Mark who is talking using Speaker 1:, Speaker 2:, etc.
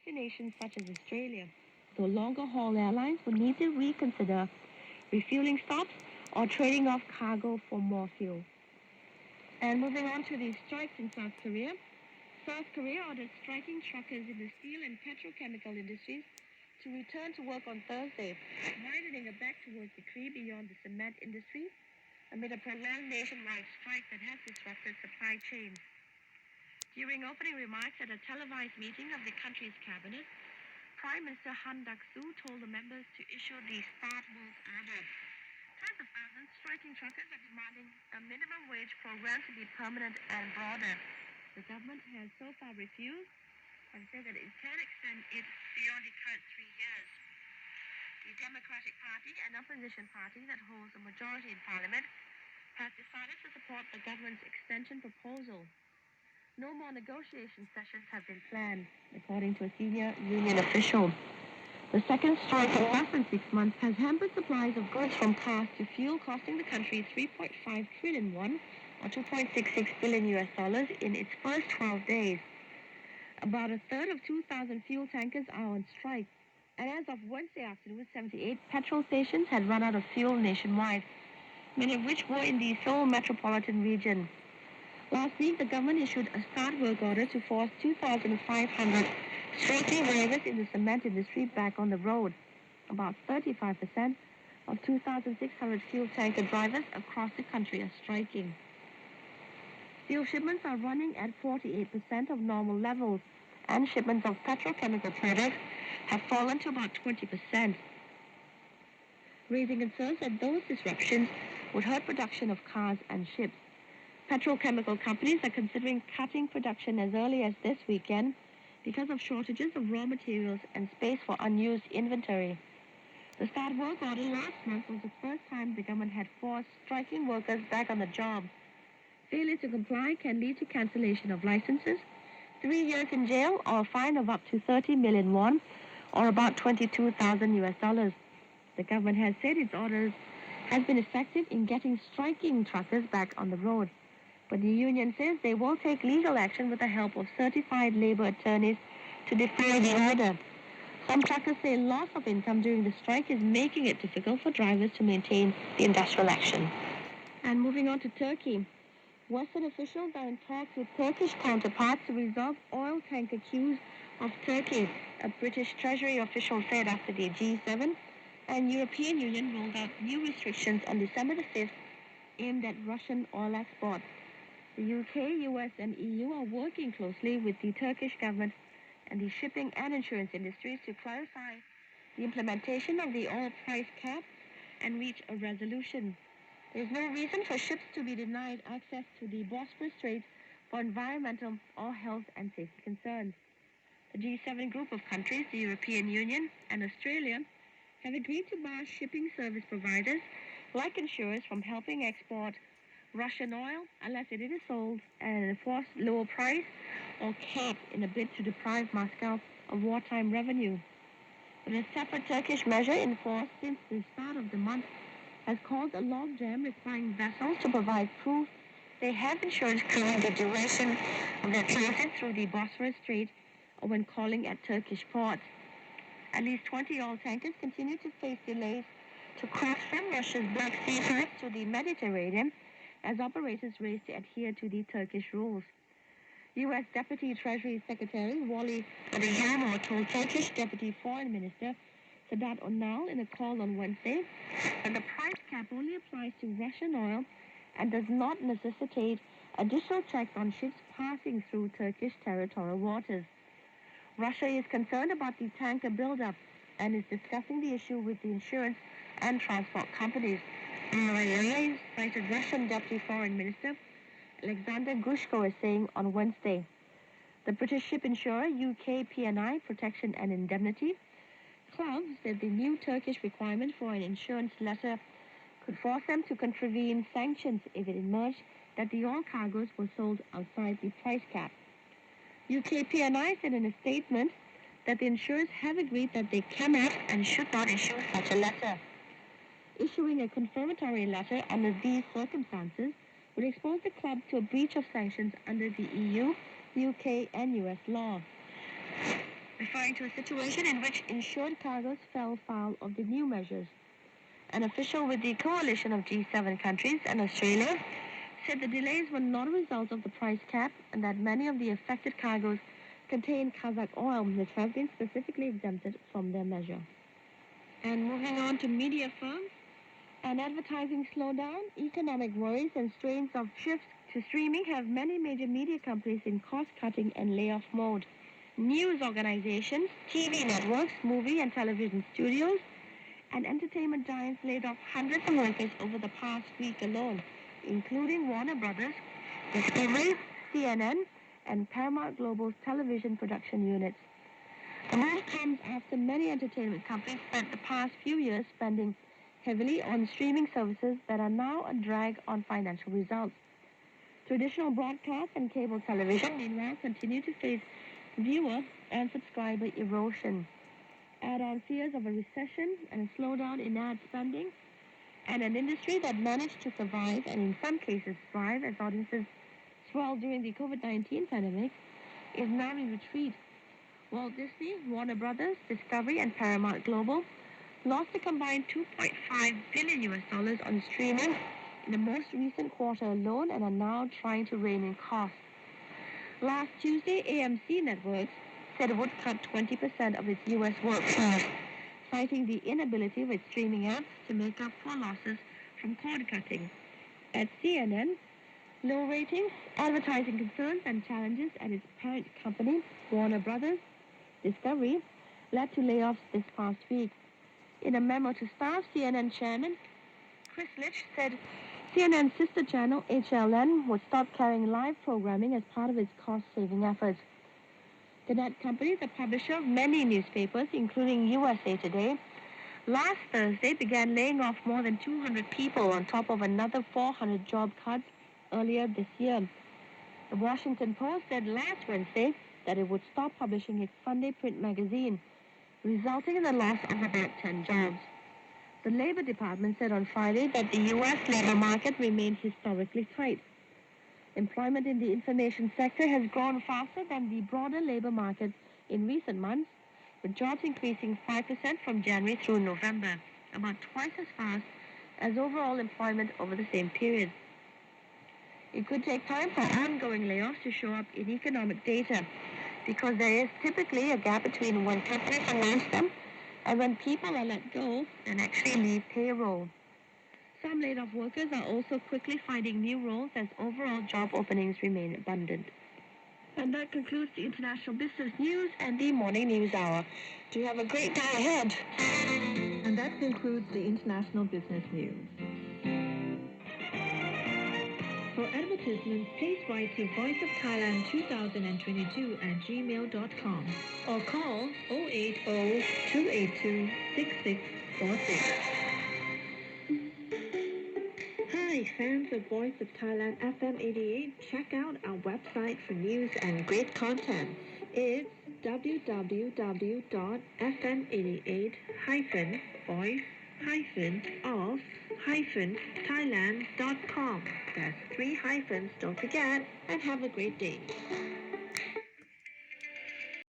Speaker 1: destinations such as Australia, though longer-haul airlines would need to reconsider refueling stops or trading off cargo for more fuel. And moving on to the strikes in South Korea. South Korea ordered striking truckers in the steel and petrochemical industries to return to work on Thursday, widening a back-to-work decree beyond the cement industry amid a prolonged nationwide strike that has disrupted supply chains. During opening remarks at a televised meeting of the country's cabinet, Prime Minister Han Duck-soo told the members to issue the Start Work Order. Tens of thousands striking truckers are demanding a minimum wage program to be permanent and broader. The government has so far refused and said that it can extend it beyond the current 3 years. The Democratic Party, an opposition party that holds a majority in Parliament, has decided to support the government's extension proposal. No more negotiation sessions have been planned, according to a senior union official. The second strike in less than 6 months has hampered supplies of goods from cars to fuel, costing the country 3.5 trillion won, or $2.66 billion in its first 12 days. About a third of 2,000 fuel tankers are on strike, and as of Wednesday afternoon, 78 petrol stations had run out of fuel nationwide, many of which were in the Seoul metropolitan region. Last week, the government issued a start work order to force 2,500 striking drivers in the cement industry back on the road. About 35% of 2,600 fuel tanker drivers across the country are striking. Steel shipments are running at 48% of normal levels, and shipments of petrochemical products have fallen to about 20%, raising concerns that those disruptions would hurt production of cars and ships. Petrochemical companies are considering cutting production as early as this weekend because of shortages of raw materials and space for unused inventory. The start work order last month was the first time the government had forced striking workers back on the job. Failure to comply can lead to cancellation of licenses, 3 years in jail, or a fine of up to 30 million won, or about $22,000. The government has said its orders has been effective in getting striking truckers back on the road. But the union says they will take legal action with the help of certified labor attorneys to defy the order. Some truckers say loss of income during the strike is making it difficult for drivers to maintain the industrial action. And moving on to Turkey. Western officials are in talks with Turkish counterparts to resolve oil tanker queues of Turkey, a British Treasury official said after the G7 and European Union rolled out new restrictions on December the 5th aimed at Russian oil exports. The UK, US, and EU are working closely with the Turkish government and the shipping and insurance industries to clarify the implementation of the oil price cap and reach a resolution. There is no reason for ships to be denied access to the Bosphorus Strait for environmental or health and safety concerns. The G7 group of countries, the European Union and Australia, have agreed to bar shipping service providers like insurers from helping export Russian oil unless it is sold at an enforced lower price or cap in a bid to deprive Moscow of wartime revenue. But a separate Turkish measure in force since the start of the month has caused a logjam requiring vessels to provide proof they have insurance covering the duration of their transit through the Bosphorus Strait or when calling at Turkish ports. At least 20 oil tankers continue to face delays to cross from Russia's Black Sea route to the Mediterranean as operators race to adhere to the Turkish rules. U.S. Deputy Treasury Secretary Wally Adeyemo told Turkish Deputy Foreign Minister Sedat Onal in a call on Wednesday that the price cap only applies to Russian oil and does not necessitate additional checks on ships passing through Turkish territorial waters. Russia is concerned about the tanker buildup and is discussing the issue with the insurance and transport companies. RIA cited Russian Deputy Foreign Minister Alexander Grushko as saying on Wednesday. The British ship insurer UK P&I Protection and Indemnity Club said the new Turkish requirement for an insurance letter could force them to contravene sanctions if it emerged that the oil cargoes were sold outside the price cap. UK P&I said in a statement that the insurers have agreed that they cannot and should not issue such a letter. Issuing a confirmatory letter under these circumstances would expose the club to a breach of sanctions under the EU, UK, and US law. referring to a situation in which insured cargoes fell foul of the new measures. An official with the coalition of G7 countries and Australia said the delays were not a result of the price cap and that many of the affected cargoes contain Kazakh oil, which has been specifically exempted from their measure. And moving on to media firms, an advertising slowdown, economic worries, and strains of shifts to streaming have many major media companies in cost-cutting and layoff mode. News organizations, TV networks, movie and television studios, and entertainment giants laid off hundreds of workers over the past week alone, including Warner Brothers, Discovery, CNN, and Paramount Global's television production units. The move comes after many entertainment companies spent the past few years spending heavily on streaming services that are now a drag on financial results. Traditional broadcast and cable television, meanwhile, continue to face viewer and subscriber erosion. Add on fears of a recession and a slowdown in ad spending, and an industry that managed to survive and in some cases thrive as audiences swelled during the COVID-19 pandemic is now in retreat. Walt Disney, Warner Brothers, Discovery, and Paramount Global lost a combined $2.5 billion on streaming in the most recent quarter alone and are now trying to rein in costs. Last Tuesday, AMC Networks said it would cut 20% of its U.S. workforce, citing the inability of its streaming apps to make up for losses from cord cutting. At CNN, low ratings, advertising concerns, and challenges at its parent company, Warner Brothers Discovery, led to layoffs this past week. In a memo to staff, CNN chairman Chris Litch said CNN's sister channel, HLN, would stop carrying live programming as part of its cost-saving efforts. The net company, the publisher of many newspapers, including USA Today, last Thursday began laying off more than 200 people on top of another 400 job cuts earlier this year. The Washington Post said last Wednesday that it would stop publishing its Sunday print magazine, resulting in the loss of about 10 jobs. The Labor Department said on Friday that the U.S. labor market remained historically tight. Employment in the information sector has grown faster than the broader labor market in recent months, with jobs increasing 5% from January through November, about twice as fast as overall employment over the same period. It could take time for ongoing layoffs to show up in economic data, because there is typically a gap between when companies announce them and when people are let go and actually leave payroll. Some laid-off workers are also quickly finding new roles as overall job openings remain abundant. And that concludes the international business news and the morning news hour. Do you have a great day ahead?
Speaker 2: And that concludes the international business news. For advertisements, please write to Voice of Thailand 2022 at gmail.com or call 080-282-6646. Hi, fans of Voice of Thailand FM 88, check out our website for news and great content. It's www.fm88-voice-of-thailand.com. That's 3 hyphens, don't forget, and have a great day.